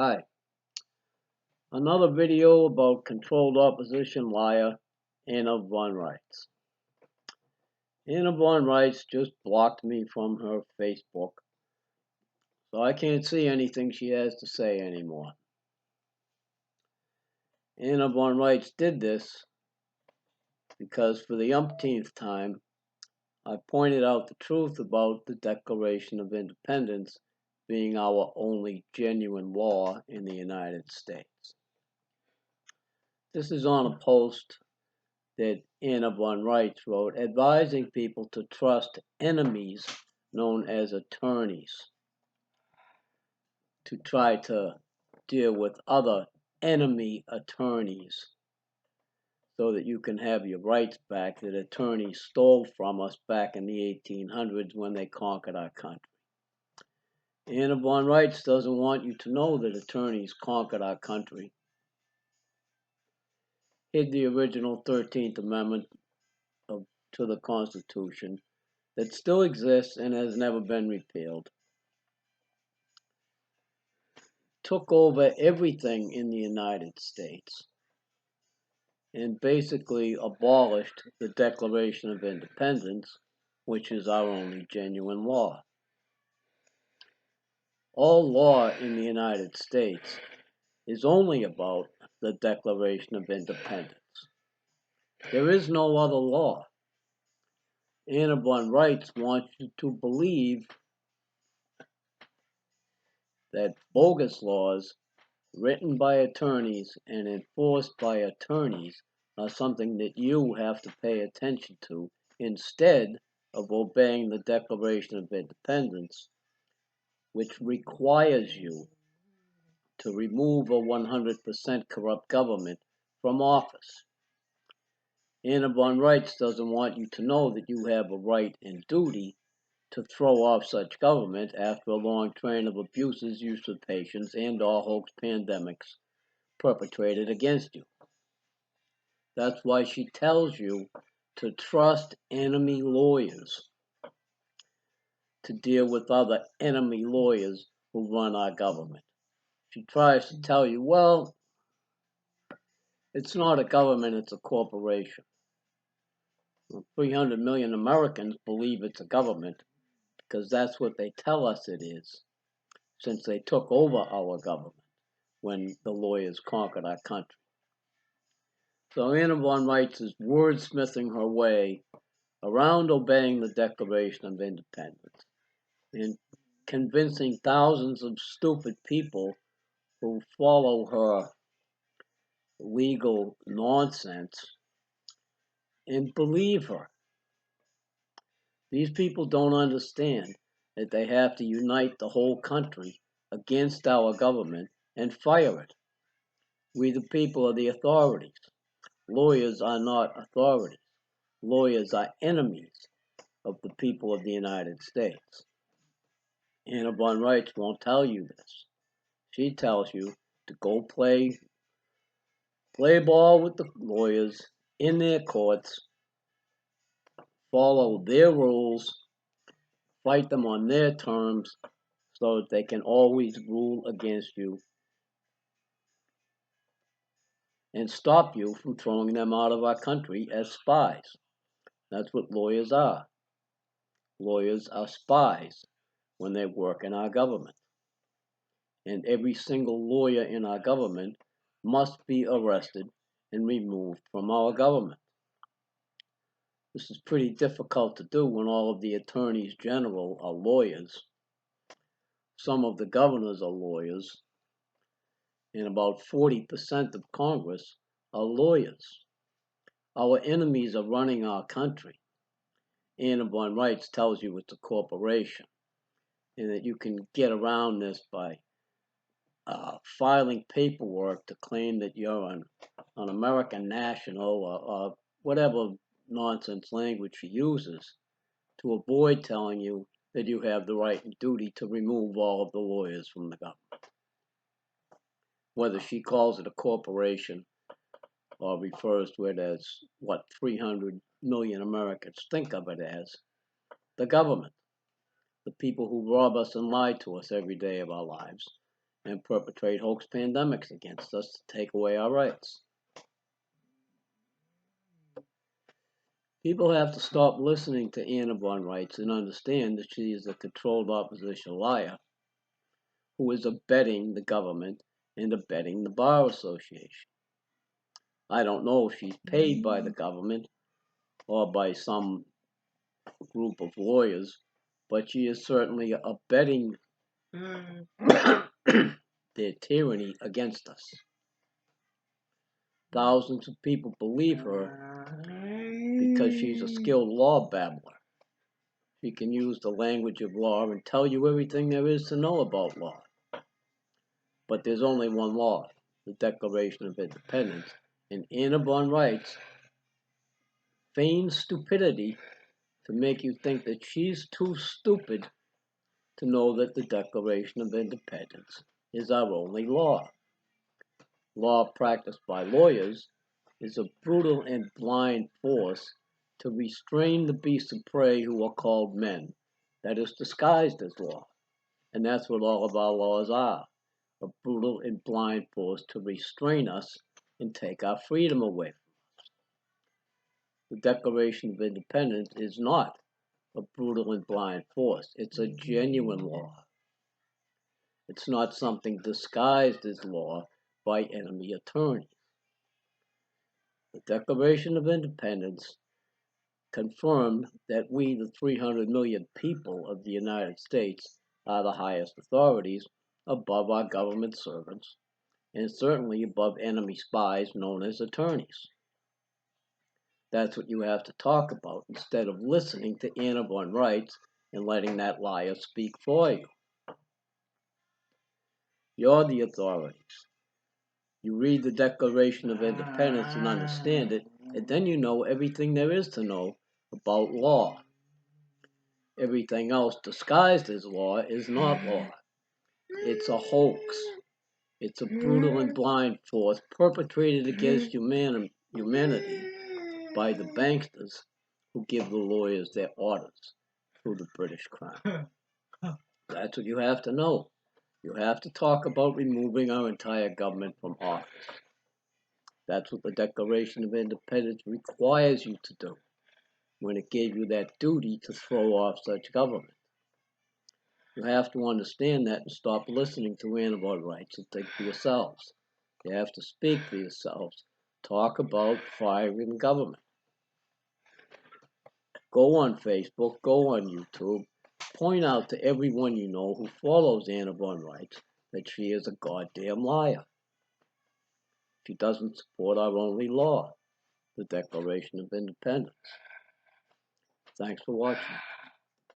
Hi, another video about controlled opposition liar Anna von Reitz. Anna von Reitz just blocked me from her Facebook, so I can't see anything she has to say anymore. Anna von Reitz did this because for the umpteenth time, I pointed out the truth about the Declaration of Independence being our only genuine law in the United States. This is on a post that Anna von Reitz wrote, advising people to trust enemies known as attorneys to try to deal with other enemy attorneys so that you can have your rights back that attorneys stole from us back in the 1800s when they conquered our country. Anna von Reitz doesn't want you to know that attorneys conquered our country, hid the original 13th Amendment to the Constitution that still exists and has never been repealed, took over everything in the United States, and basically abolished the Declaration of Independence, which is our only genuine law. All law in the United States is only about the Declaration of Independence. There is no other law. Anna von Reitz wants you to believe that bogus laws written by attorneys and enforced by attorneys are something that you have to pay attention to instead of obeying the Declaration of Independence, which requires you to remove a 100% corrupt government from office. Anna von Reitz doesn't want you to know that you have a right and duty to throw off such government after a long train of abuses, usurpations, and/or hoax pandemics perpetrated against you. That's why she tells you to trust enemy lawyers to deal with other enemy lawyers who run our government. She tries to tell you, well, it's not a government, it's a corporation. 300 million Americans believe it's a government because that's what they tell us it is, since they took over our government when the lawyers conquered our country. So Anna von Reitz is wordsmithing her way around obeying the Declaration of Independence and convincing thousands of stupid people who follow her legal nonsense and believe her. These people don't understand that they have to unite the whole country against our government and fire it. We, the people, are the authorities. Lawyers are not authorities. Lawyers are enemies of the people of the United States. Anna von Reitz won't tell you this. She tells you to go play ball with the lawyers in their courts, follow their rules, fight them on their terms so that they can always rule against you and stop you from throwing them out of our country as spies. That's what lawyers are. Lawyers are spies when they work in our government. And every single lawyer in our government must be arrested and removed from our government. This is pretty difficult to do when all of the attorneys general are lawyers. Some of the governors are lawyers, and about 40% of Congress are lawyers. Our enemies are running our country. Anna von Reitz tells you it's a corporation, and that you can get around this by filing paperwork to claim that you're an American national or whatever nonsense language she uses to avoid telling you that you have the right and duty to remove all of the lawyers from the government. Whether she calls it a corporation or refers to it as what 300 million Americans think of it as, the government, the people who rob us and lie to us every day of our lives, and perpetrate hoax pandemics against us to take away our rights. People have to stop listening to Anna von Reitz and understand that she is a controlled opposition liar who is abetting the government and abetting the Bar Association. I don't know if she's paid by the government or by some group of lawyers, but she is certainly abetting their tyranny against us. Thousands of people believe her because she's a skilled law babbler. She can use the language of law and tell you everything there is to know about law. But there's only one law, the Declaration of Independence, and Anna von Reitz feigns stupidity to make you think that she's too stupid to know that the Declaration of Independence is our only law. Law practiced by lawyers is a brutal and blind force to restrain the beasts of prey who are called men, that is disguised as law. And that's what all of our laws are, a brutal and blind force to restrain us and take our freedom away from us. The Declaration of Independence is not a brutal and blind force. It's a genuine law. It's not something disguised as law by enemy attorneys. The Declaration of Independence confirmed that we, the 300 million people of the United States, are the highest authorities above our government servants, and certainly above enemy spies known as attorneys. That's what you have to talk about instead of listening to Anna von Reitz and letting that liar speak for you. You're the authorities. You read the Declaration of Independence and understand it, and then you know everything there is to know about law. Everything else disguised as law is not law. It's a hoax. It's a brutal and blind force perpetrated against humanity by the banksters who give the lawyers their orders through the British Crown. That's what you have to know. You have to talk about removing our entire government from office. That's what the Declaration of Independence requires you to do when it gave you that duty to throw off such government. You have to understand that and stop listening to Anna von Reitz and think for yourselves. You have to speak for yourselves. Talk about firing the government. Go on Facebook, go on YouTube. Point out to everyone you know who follows Anna von Reitz that she is a goddamn liar. She doesn't support our only law, the Declaration of Independence. Thanks for watching.